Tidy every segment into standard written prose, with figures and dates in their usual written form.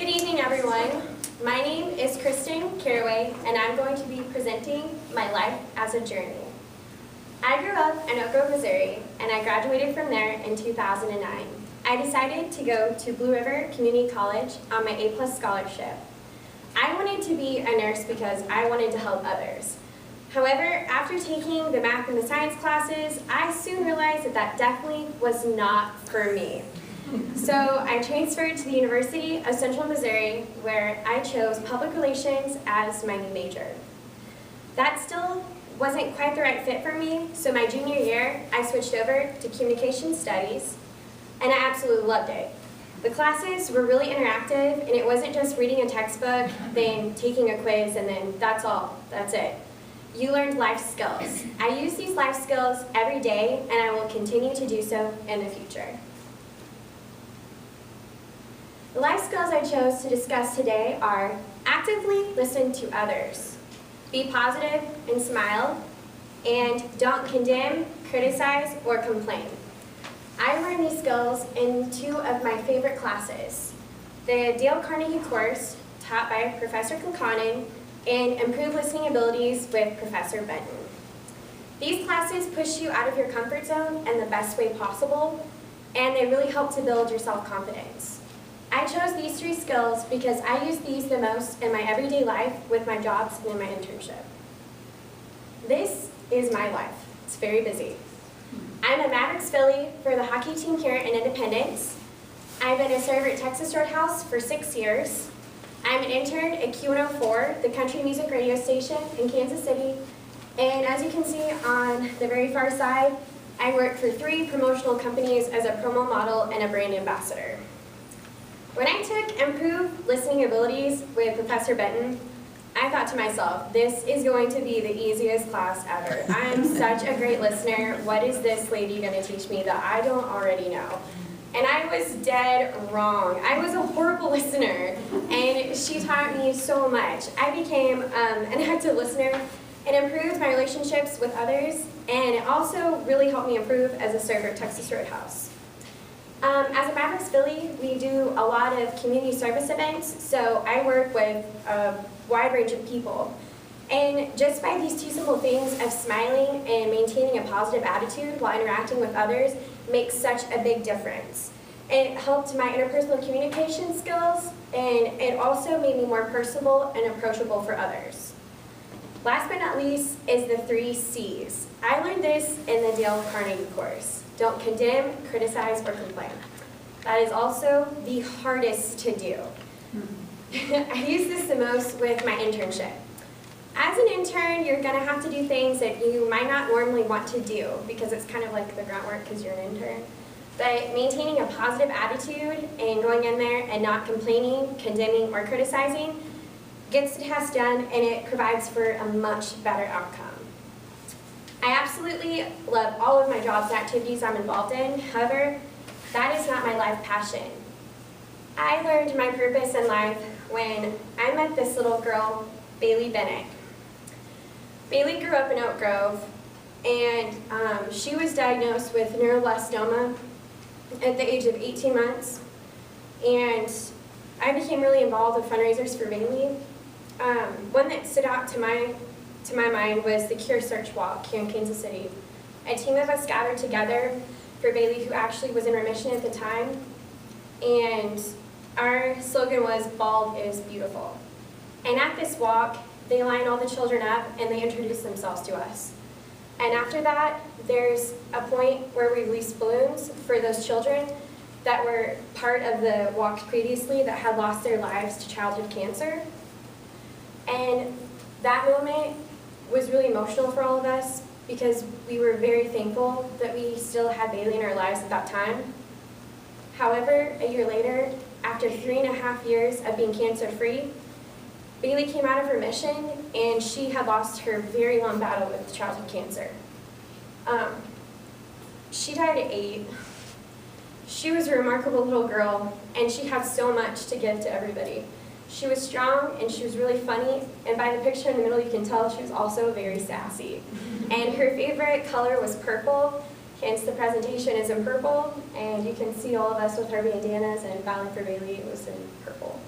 Good evening, everyone. My name is Kristen Caraway, and I'm going to be presenting my life as a journey. I grew up in Oak Grove, Missouri, and I graduated from there in 2009. I decided to go to Blue River Community College on my A+ scholarship. I wanted to be a nurse because I wanted to help others. However, after taking the math and the science classes, I soon realized that that definitely was not for me. So I transferred to the University of Central Missouri, where I chose public relations as my new major. That still wasn't quite the right fit for me, so my junior year, I switched over to communication studies, and I absolutely loved it. The classes were really interactive, and it wasn't just reading a textbook, then taking a quiz, and then that's all, that's it. You learned life skills. I use these life skills every day, and I will continue to do so in the future. The life skills I chose to discuss today are actively listen to others, be positive and smile, and don't condemn, criticize, or complain. I learned these skills in two of my favorite classes, the Dale Carnegie course taught by Professor Kincannon and Improved Listening Abilities with Professor Benton. These classes push you out of your comfort zone in the best way possible, and they really help to build your self-confidence. I chose these three skills because I use these the most in my everyday life with my jobs and in my internship. This is my life. It's very busy. I'm a Mavericks Philly for the hockey team here in Independence. I've been a server at Texas Roadhouse for 6 years. I'm an intern at Q104, the country music radio station in Kansas City. And as you can see on the very far side, I work for 3 promotional companies as a promo model and a brand ambassador. When I took Improved Listening Abilities with Professor Benton, I thought to myself, this is going to be the easiest class ever. I am such a great listener. What is this lady going to teach me that I don't already know? And I was dead wrong. I was a horrible listener, and she taught me so much. I became an active listener and improved my relationships with others, and it also really helped me improve as a server at Texas Roadhouse. As a Mavericks Philly, we do a lot of community service events, so I work with a wide range of people. And just by these two simple things of smiling and maintaining a positive attitude while interacting with others makes such a big difference. It helped my interpersonal communication skills, and it also made me more personable and approachable for others. Last but not least is the 3 C's. I learned this in the Dale Carnegie course. Don't condemn, criticize, or complain. That is also the hardest to do. I use this the most with my internship. As an intern, you're going to have to do things that you might not normally want to do because it's kind of like the grunt work because you're an intern. But maintaining a positive attitude and going in there and not complaining, condemning, or criticizing gets the task done, and it provides for a much better outcome. I absolutely love all of my jobs and activities I'm involved in. However, that is not my life passion. I learned my purpose in life when I met this little girl, Bailey Bennett. Bailey grew up in Oak Grove, and she was diagnosed with neuroblastoma at the age of 18 months. And I became really involved with fundraisers for Bailey. One that stood out to my mind was the Cure Search Walk here in Kansas City. A team of us gathered together for Bailey, who actually was in remission at the time, and our slogan was, "Bald is beautiful." And at this walk, they line all the children up and they introduce themselves to us. And after that, there's a point where we release balloons for those children that were part of the walk previously that had lost their lives to childhood cancer. And that moment was really emotional for all of us because we were very thankful that we still had Bailey in our lives at that time. However, a year later, after 3.5 years of being cancer-free, Bailey came out of remission, and she had lost her very long battle with childhood cancer. She died at 8. She was a remarkable little girl, and she had so much to give to everybody. She was strong, and she was really funny, and by the picture in the middle you can tell she was also very sassy. And her favorite color was purple, hence the presentation is in purple, and you can see all of us with our bandanas, and Valley for Bailey was in purple.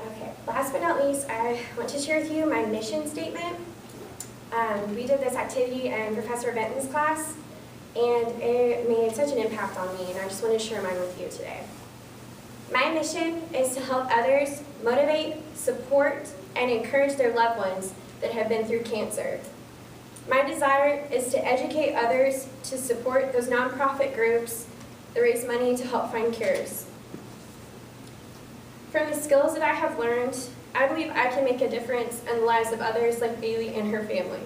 Okay, last but not least, I want to share with you my mission statement. We did this activity in Professor Benton's class, and it made such an impact on me, and I just want to share mine with you today. My mission is to help others motivate, support, and encourage their loved ones that have been through cancer. My desire is to educate others to support those nonprofit groups that raise money to help find cures. From the skills that I have learned, I believe I can make a difference in the lives of others like Bailey and her family.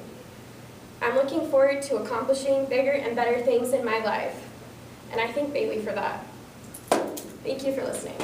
I'm looking forward to accomplishing bigger and better things in my life, and I thank Bailey for that. Thank you for listening.